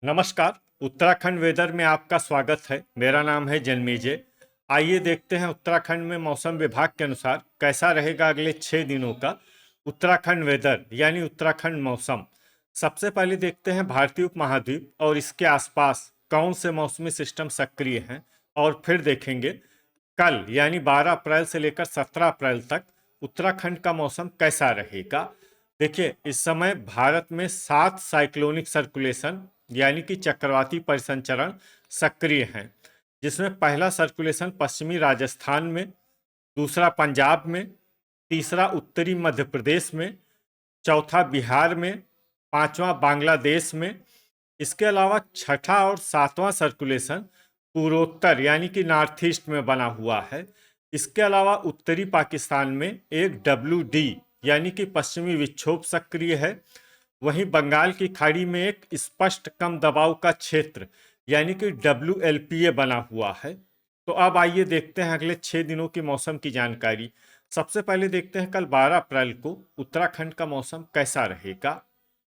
नमस्कार। उत्तराखंड वेदर में आपका स्वागत है। मेरा नाम है जन्मेजय। आइए देखते हैं उत्तराखंड में मौसम विभाग के अनुसार कैसा रहेगा अगले 6 दिनों का उत्तराखंड वेदर यानी उत्तराखंड मौसम। सबसे पहले देखते हैं भारतीय उपमहाद्वीप और इसके आसपास कौन से मौसमी सिस्टम सक्रिय हैं, और फिर देखेंगे कल यानी 12 अप्रैल से लेकर 17 अप्रैल तक उत्तराखंड का मौसम कैसा रहेगा। देखिए, इस समय भारत में 7 साइक्लोनिक सर्कुलेशन यानी कि चक्रवाती परिसंचरण सक्रिय हैं, जिसमें पहला सर्कुलेशन पश्चिमी राजस्थान में, दूसरा पंजाब में, तीसरा उत्तरी मध्य प्रदेश में, चौथा बिहार में, पांचवा बांग्लादेश में। इसके अलावा छठा और सातवां सर्कुलेशन पूर्वोत्तर यानी कि नॉर्थ ईस्ट में बना हुआ है। इसके अलावा उत्तरी पाकिस्तान में एक WD यानी कि पश्चिमी विक्षोभ सक्रिय है। वहीं बंगाल की खाड़ी में एक स्पष्ट कम दबाव का क्षेत्र यानी कि WLPA बना हुआ है। तो अब आइए देखते हैं अगले 6 दिनों की मौसम की जानकारी। सबसे पहले देखते हैं कल 12 अप्रैल को उत्तराखंड का मौसम कैसा रहेगा।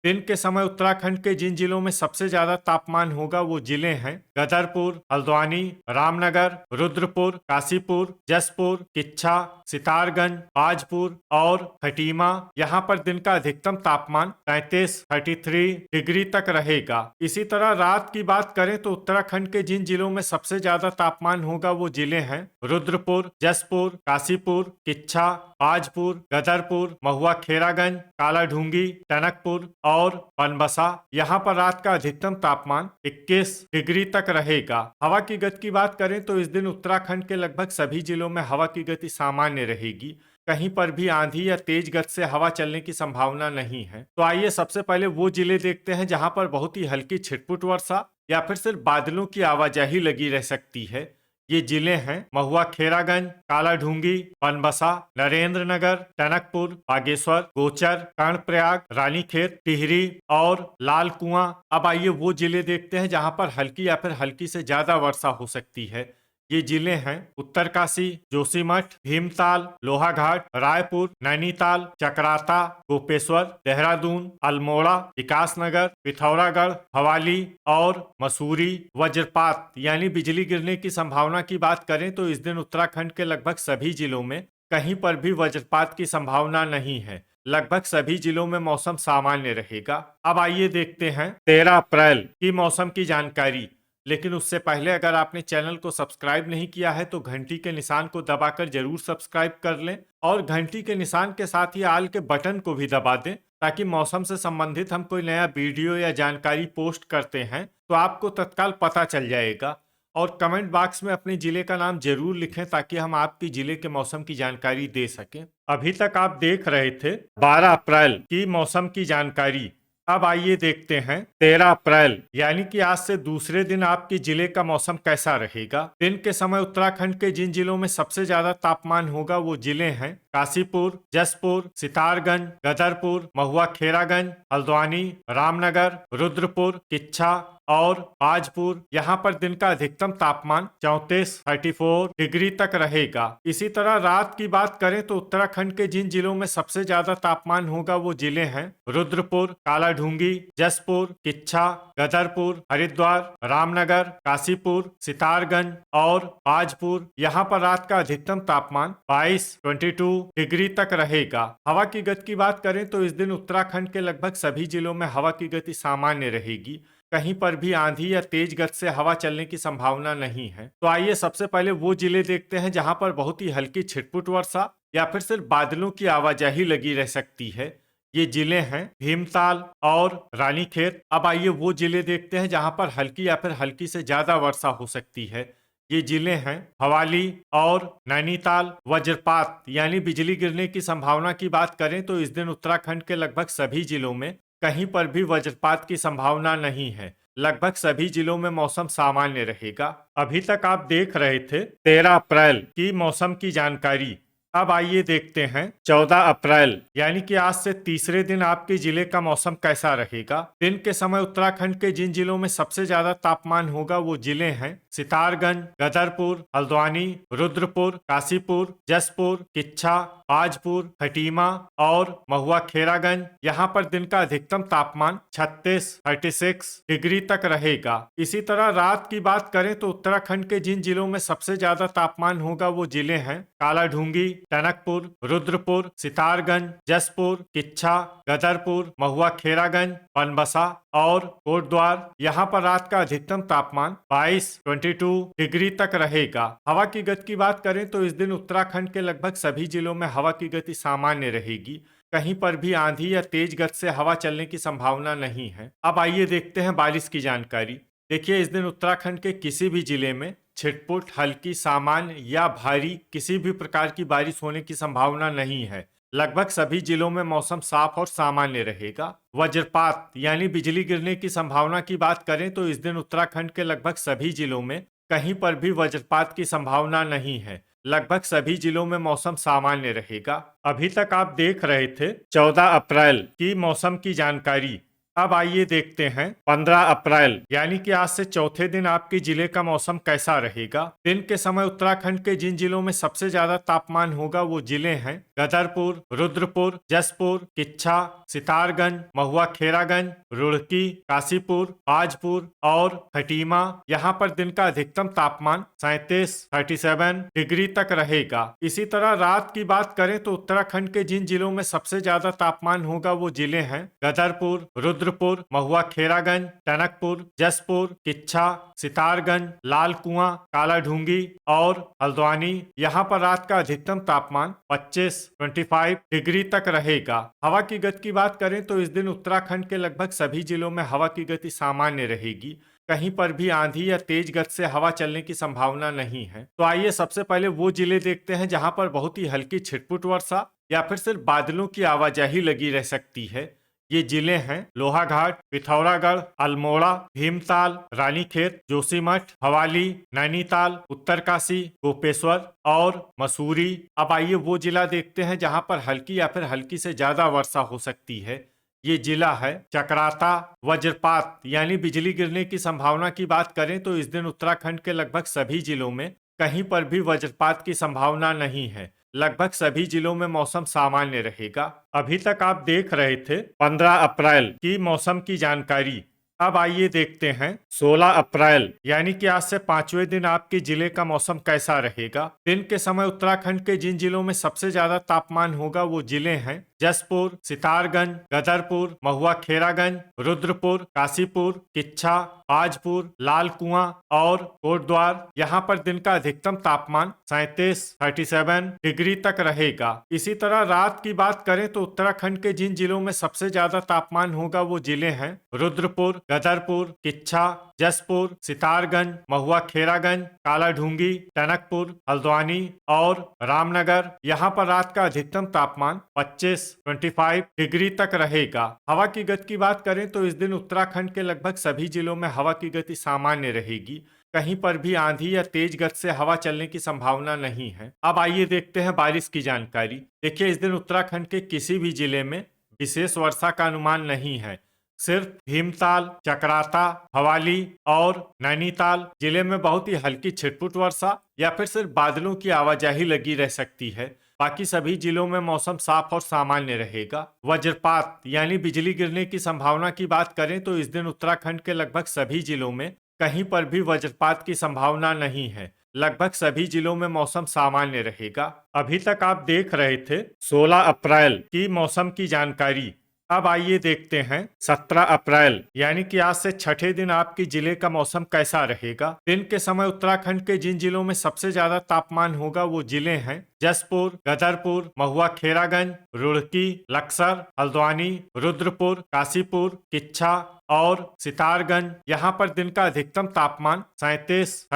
दिन के समय उत्तराखंड के जिन जिलों में सबसे ज्यादा तापमान होगा वो जिले हैं गदरपुर, हल्द्वानी, रामनगर, रुद्रपुर, काशीपुर, जसपुर, किच्छा, सितारगंज, बाजपुर और खटीमा। यहाँ पर दिन का अधिकतम तापमान 33 डिग्री तक रहेगा। इसी तरह रात की बात करें तो उत्तराखंड के जिन जिलों में सबसे ज्यादा तापमान होगा वो जिले हैं रुद्रपुर, जसपुर, काशीपुर, किच्छा, बाजपुर, गदरपुर, महुआ खेरागंज, कालाढूंगी, टनकपुर और बनबसा। यहाँ पर रात का अधिकतम तापमान 21 डिग्री तक रहेगा। हवा की गति की बात करें तो इस दिन उत्तराखंड के लगभग सभी जिलों में हवा की गति सामान्य रहेगी। कहीं पर भी आंधी या तेज गति से हवा चलने की संभावना नहीं है। तो आइए सबसे पहले वो जिले देखते हैं जहां पर बहुत ही हल्की छिटपुट वर्षा या फिर सिर्फ बादलों की आवाजाही लगी रह सकती है। ये जिले हैं महुआ खेरागंज, कालाढूंगी, बनबसा, नरेंद्र नगर, टनकपुर, बागेश्वर, गोचर, कर्णप्रयाग, रानीखेत, टिहरी और लाल कुआं। अब आइए वो जिले देखते हैं जहां पर हल्की या फिर हल्की से ज्यादा वर्षा हो सकती है। ये जिले हैं उत्तरकाशी, जोशीमठ, भीमताल, लोहाघाट, रायपुर, नैनीताल, चकराता, गोपेश्वर, देहरादून, अल्मोड़ा, विकासनगर, पिथौरागढ़, भवाली और मसूरी। वज्रपात यानी बिजली गिरने की संभावना की बात करें तो इस दिन उत्तराखंड के लगभग सभी जिलों में कहीं पर भी वज्रपात की संभावना नहीं है। लगभग सभी जिलों में मौसम सामान्य रहेगा। अब आइए देखते हैं 13 अप्रैल की मौसम की जानकारी। लेकिन उससे पहले अगर आपने चैनल को सब्सक्राइब नहीं किया है तो घंटी के निशान को दबाकर जरूर सब्सक्राइब कर लें, और घंटी के निशान के साथ ही आल के बटन को भी दबा दें, ताकि मौसम से संबंधित हम कोई नया वीडियो या जानकारी पोस्ट करते हैं तो आपको तत्काल पता चल जाएगा। और कमेंट बॉक्स में अपने जिले का नाम जरूर लिखें ताकि हम आपके जिले के मौसम की जानकारी दे सकें। अभी तक आप देख रहे थे 12 अप्रैल की मौसम की जानकारी। अब आइए देखते हैं 13 अप्रैल यानी कि आज से दूसरे दिन आपके जिले का मौसम कैसा रहेगा। दिन के समय उत्तराखंड के जिन जिलों में सबसे ज्यादा तापमान होगा वो जिले हैं काशीपुर, जसपुर, सितारगंज, गदरपुर, महुआ खेरागंज, हल्द्वानी, रामनगर, रुद्रपुर, किच्छा और बाजपुर। यहाँ पर दिन का अधिकतम तापमान 34 डिग्री तक रहेगा। इसी तरह रात की बात करें तो उत्तराखंड के जिन जिलों में सबसे ज्यादा तापमान होगा वो जिले हैं रुद्रपुर, कालाढूंगी, जसपुर, किच्छा, गदरपुर, हरिद्वार, रामनगर, काशीपुर, सितारगंज और बाजपुर। यहाँ पर रात का अधिकतम तापमान 22 डिग्री तक रहेगा। हवा की गति की बात करें तो इस दिन उत्तराखंड के लगभग सभी जिलों में हवा की गति सामान्य रहेगी। कहीं पर भी आंधी या तेज गति से हवा चलने की संभावना नहीं है। तो आइए सबसे पहले वो जिले देखते हैं जहां पर बहुत ही हल्की छिटपुट वर्षा या फिर सिर्फ बादलों की आवाजाही लगी रह सकती है। ये जिले हैं भीमताल और रानीखेत। अब आइए वो जिले देखते हैं जहां पर हल्की या फिर हल्की से ज्यादा वर्षा हो सकती है। ये जिले हैं भवाली और नैनीताल। वज्रपात यानी बिजली गिरने की संभावना की बात करें तो इस दिन उत्तराखंड के लगभग सभी जिलों में कहीं पर भी वज्रपात की संभावना नहीं है। लगभग सभी जिलों में मौसम सामान्य रहेगा। अभी तक आप देख रहे थे 13 अप्रैल की मौसम की जानकारी। अब आइए देखते हैं 14 अप्रैल यानी कि आज से तीसरे दिन आपके जिले का मौसम कैसा रहेगा। दिन के समय उत्तराखंड के जिन जिलों में सबसे ज्यादा तापमान होगा वो जिले हैं सितारगंज, गदरपुर, हल्द्वानी, रुद्रपुर, काशीपुर, जसपुर, किच्छा, आजपुर, खटीमा और महुआ खेरागंज। यहाँ पर दिन का अधिकतम तापमान 36 डिग्री तक रहेगा। इसी तरह रात की बात करें तो उत्तराखंड के जिन जिलों में सबसे ज्यादा तापमान होगा वो जिले हैं कालाढूंगी, टनकपुर, रुद्रपुर, सितारगंज, जसपुर, किच्छा, गदरपुर, महुआ खेरागंज, बनबसा और कोटद्वार। यहाँ पर रात का अधिकतम तापमान 22 डिग्री तक रहेगा। हवा की गति की बात करें तो इस दिन उत्तराखंड के लगभग सभी जिलों में हवा की गति सामान्य रहेगी। कहीं पर भी आंधी या तेज गति से हवा चलने की संभावना नहीं है। अब आइए देखते हैं बारिश की जानकारी। देखिए, इस दिन उत्तराखंड के किसी भी जिले में छिटपुट, हल्की, सामान्य या भारी किसी भी प्रकार की बारिश होने की संभावना नहीं है। लगभग सभी जिलों में मौसम साफ और सामान्य रहेगा। वज्रपात यानी बिजली गिरने की संभावना की बात करें तो इस दिन उत्तराखंड के लगभग सभी जिलों में कहीं पर भी वज्रपात की संभावना नहीं है। लगभग सभी जिलों में मौसम सामान्य रहेगा। अभी तक आप देख रहे थे 14 अप्रैल की मौसम की जानकारी। अब आइए देखते हैं 15 अप्रैल यानी कि आज से चौथे दिन आपके जिले का मौसम कैसा रहेगा। दिन के समय उत्तराखंड के जिन जिलों में सबसे ज्यादा तापमान होगा वो जिले हैं गदरपुर, रुद्रपुर, जसपुर, किच्छा, सितारगंज, महुआ खेरागंज, रुड़की, काशीपुर, आजपुर और खटीमा। यहाँ पर दिन का अधिकतम तापमान 37 डिग्री तक रहेगा। इसी तरह रात की बात करें तो उत्तराखंड के जिन जिलों में सबसे ज्यादा तापमान होगा वो जिले हैं गदरपुर, रुद्रपुर, महुआ खेरागंज, टनकपुर, जसपुर, किच्छा, सितारगंज, लाल कुआं, कालाढूंगी और हल्द्वानी। यहाँ पर रात का अधिकतम तापमान 25 डिग्री तक रहेगा। हवा की गति की बात करें तो इस दिन उत्तराखंड के लगभग सभी जिलों में हवा की गति सामान्य रहेगी। कहीं पर भी आंधी या तेज गति से हवा चलने की संभावना नहीं है। तो आइए सबसे पहले वो जिले देखते हैं जहां पर बहुत ही हल्की छिटपुट वर्षा या फिर सिर्फ बादलों की आवाजाही लगी रह सकती है। ये जिले हैं लोहाघाट, पिथौरागढ़, अल्मोड़ा, भीमताल, रानीखेत, जोशीमठ, भवाली, नैनीताल, उत्तरकाशी, गोपेश्वर और मसूरी। अब आइए वो जिला देखते हैं जहां पर हल्की या फिर हल्की से ज्यादा वर्षा हो सकती है। ये जिला है चकराता। वज्रपात यानी बिजली गिरने की संभावना की बात करें तो इस दिन उत्तराखंड के लगभग सभी जिलों में कहीं पर भी वज्रपात की संभावना नहीं है। लगभग सभी जिलों में मौसम सामान्य रहेगा। अभी तक आप देख रहे थे 15 अप्रैल की मौसम की जानकारी। अब आइए देखते हैं 16 अप्रैल यानी कि आज से पांचवें दिन आपके जिले का मौसम कैसा रहेगा। दिन के समय उत्तराखंड के जिन जिलों में सबसे ज्यादा तापमान होगा वो जिले हैं जसपुर, सितारगंज, गदरपुर, महुआ खेरागंज, रुद्रपुर, काशीपुर, किच्छा, आजपुर, लाल कुआं और कोटद्वार। यहाँ पर दिन का अधिकतम तापमान 37 डिग्री तक रहेगा। इसी तरह रात की बात करें तो उत्तराखंड के जिन जिलों में सबसे ज्यादा तापमान होगा वो जिले हैं रुद्रपुर, गदरपुर, किच्छा, जसपुर, सितारगंज, महुआ खेरागंज, कालाढूंगी, टनकपुर, हल्द्वानी और रामनगर। यहाँ पर रात का अधिकतम तापमान 25 डिग्री तक रहेगा। हवा की गति की बात करें तो इस दिन उत्तराखंड के लगभग सभी जिलों में हवा की गति सामान्य रहेगी। कहीं पर भी आंधी या तेज गति से हवा चलने की संभावना नहीं है। अब आइए देखते हैं बारिश की जानकारी। देखिए, इस दिन उत्तराखंड के किसी भी जिले में विशेष वर्षा का अनुमान नहीं है। सिर्फ भीमताल, चकराता, भवाली और नैनीताल जिले में बहुत ही हल्की छिटपुट वर्षा या फिर सिर्फ बादलों की आवाजाही लगी रह सकती है। बाकी सभी जिलों में मौसम साफ और सामान्य रहेगा। वज्रपात यानी बिजली गिरने की संभावना की बात करें तो इस दिन उत्तराखंड के लगभग सभी जिलों में कहीं पर भी वज्रपात की संभावना नहीं है। लगभग सभी जिलों में मौसम सामान्य रहेगा। अभी तक आप देख रहे थे 16 अप्रैल की मौसम की जानकारी। अब आइए देखते हैं 17 अप्रैल यानी कि आज से छठे दिन आपके जिले का मौसम कैसा रहेगा। दिन के समय उत्तराखंड के जिन जिलों में सबसे ज्यादा तापमान होगा वो जिले हैं जसपुर, गदरपुर, महुआ खेरागंज, रुड़की, लक्सर, हल्द्वानी, रुद्रपुर, काशीपुर, किच्छा और सितारगंज। यहाँ पर दिन का अधिकतम तापमान 37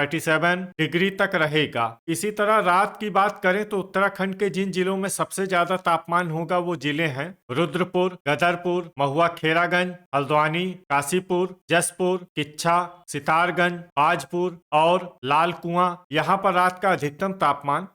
डिग्री तक रहेगा। इसी तरह रात की बात करें तो उत्तराखंड के जिन जिलों में सबसे ज्यादा तापमान होगा वो जिले हैं रुद्रपुर, गदरपुर, महुआ खेरागंज, हल्द्वानी, काशीपुर, जसपुर, किच्छा, सितारगंज, आजपुर और लाल कुआं। यहाँ पर रात का अधिकतम तापमान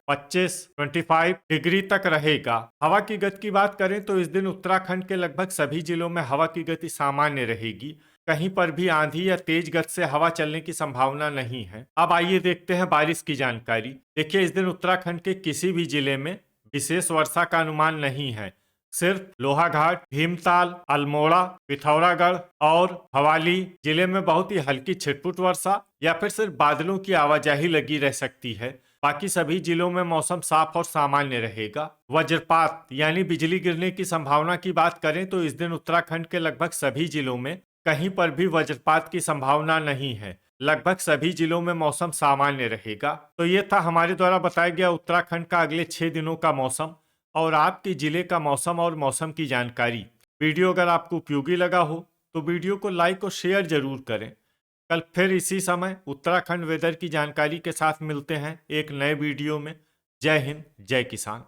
25 डिग्री तक रहेगा। हवा की गति की बात करें तो इस दिन उत्तराखंड के लगभग सभी जिलों में हवा की गति सामान्य रहेगी। कहीं पर भी आंधी या तेज गति से हवा चलने की संभावना नहीं है। अब आइए देखते हैं बारिश की जानकारी। देखिए, इस दिन उत्तराखंड के किसी भी जिले में विशेष वर्षा का अनुमान नहीं है। सिर्फ लोहाघाट, भीमताल, अल्मोड़ा, पिथौरागढ़ और भवाली जिले में बहुत ही हल्की छिटपुट वर्षा या फिर सिर्फ बादलों की आवाजाही लगी रह सकती है। बाकी सभी जिलों में मौसम साफ और सामान्य रहेगा। वज्रपात यानी बिजली गिरने की संभावना की बात करें तो इस दिन उत्तराखंड के लगभग सभी जिलों में कहीं पर भी वज्रपात की संभावना नहीं है। लगभग सभी जिलों में मौसम सामान्य रहेगा। तो ये था हमारे द्वारा बताया गया उत्तराखंड का अगले 6 दिनों का मौसम और आपके जिले का मौसम और मौसम की जानकारी। वीडियो अगर आपको उपयोगी लगा हो तो वीडियो को लाइक और शेयर जरूर करें। कल फिर इसी समय उत्तराखंड वेदर की जानकारी के साथ मिलते हैं एक नए वीडियो में। जय हिंद, जय किसान।